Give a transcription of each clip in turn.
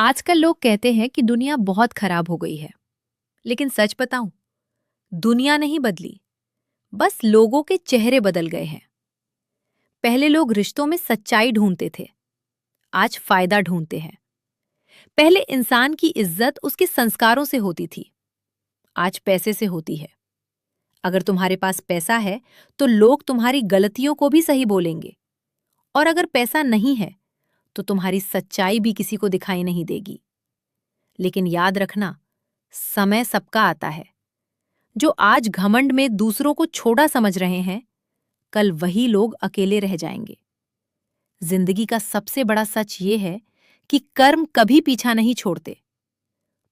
आजकल लोग कहते हैं कि दुनिया बहुत खराब हो गई है। लेकिन सच बताऊं, दुनिया नहीं बदली, बस लोगों के चेहरे बदल गए हैं। पहले लोग रिश्तों में सच्चाई ढूंढते थे, आज फायदा ढूंढते हैं। पहले इंसान की इज्जत उसके संस्कारों से होती थी, आज पैसे से होती है। अगर तुम्हारे पास पैसा है तो लोग तुम्हारी गलतियों को भी सही बोलेंगे, और अगर पैसा नहीं है तो तुम्हारी सच्चाई भी किसी को दिखाई नहीं देगी। लेकिन याद रखना, समय सबका आता है। जो आज घमंड में दूसरों को छोटा समझ रहे हैं, कल वही लोग अकेले रह जाएंगे। जिंदगी का सबसे बड़ा सच ये है कि कर्म कभी पीछा नहीं छोड़ते।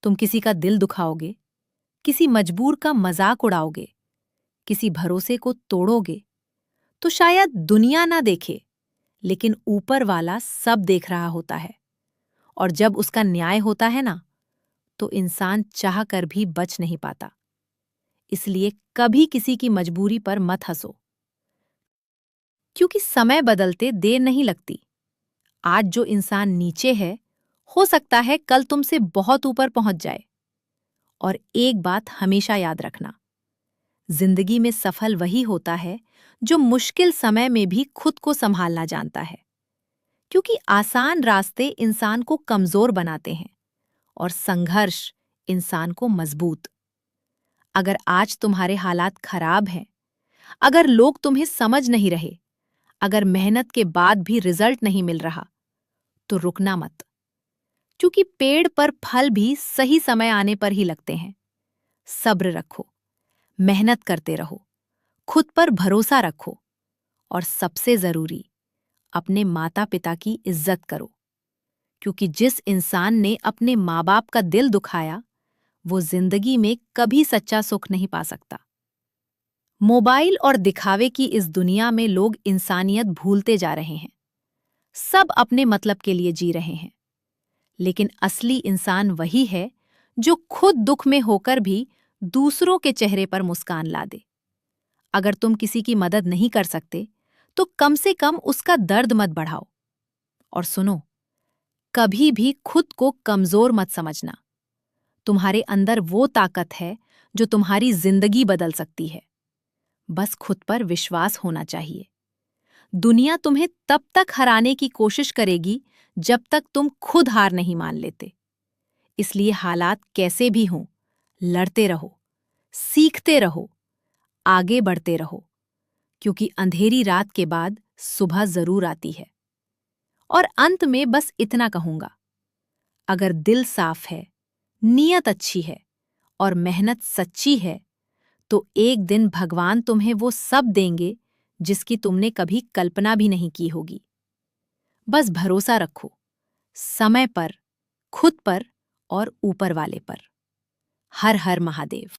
तुम किसी का दिल दुखाओगे, किसी मजबूर का मजाक उड़ाओगे, किसी भरोसे को तोड़ोगे, तो शायद दुनिया ना देखे, लेकिन ऊपर वाला सब देख रहा होता है। और जब उसका न्याय होता है ना, तो इंसान चाह कर भी बच नहीं पाता। इसलिए कभी किसी की मजबूरी पर मत हंसो, क्योंकि समय बदलते देर नहीं लगती। आज जो इंसान नीचे है, हो सकता है कल तुमसे बहुत ऊपर पहुंच जाए। और एक बात हमेशा याद रखना, जिंदगी में सफल वही होता है जो मुश्किल समय में भी खुद को संभालना जानता है। क्योंकि आसान रास्ते इंसान को कमजोर बनाते हैं और संघर्ष इंसान को मजबूत। अगर आज तुम्हारे हालात खराब हैं, अगर लोग तुम्हें समझ नहीं रहे, अगर मेहनत के बाद भी रिजल्ट नहीं मिल रहा, तो रुकना मत। क्योंकि पेड़ पर फल भी सही समय आने पर ही लगते हैं। सब्र रखो, मेहनत करते रहो, खुद पर भरोसा रखो, और सबसे जरूरी, अपने माता पिता की इज्जत करो। क्योंकि जिस इंसान ने अपने माँ बाप का दिल दुखाया, वो जिंदगी में कभी सच्चा सुख नहीं पा सकता। मोबाइल और दिखावे की इस दुनिया में लोग इंसानियत भूलते जा रहे हैं। सब अपने मतलब के लिए जी रहे हैं। लेकिन असली इंसान वही है जो खुद दुख में होकर भी दूसरों के चेहरे पर मुस्कान ला दे। अगर तुम किसी की मदद नहीं कर सकते, तो कम से कम उसका दर्द मत बढ़ाओ। और सुनो, कभी भी खुद को कमजोर मत समझना। तुम्हारे अंदर वो ताकत है जो तुम्हारी जिंदगी बदल सकती है। बस खुद पर विश्वास होना चाहिए। दुनिया तुम्हें तब तक हराने की कोशिश करेगी जब तक तुम खुद हार नहीं मान लेते। इसलिए हालात कैसे भी हों, लड़ते रहो, सीखते रहो, आगे बढ़ते रहो। क्योंकि अंधेरी रात के बाद सुबह जरूर आती है। और अंत में बस इतना कहूंगा, अगर दिल साफ है, नीयत अच्छी है और मेहनत सच्ची है, तो एक दिन भगवान तुम्हें वो सब देंगे जिसकी तुमने कभी कल्पना भी नहीं की होगी। बस भरोसा रखो, समय पर, खुद पर और ऊपर वाले पर। हर हर महादेव।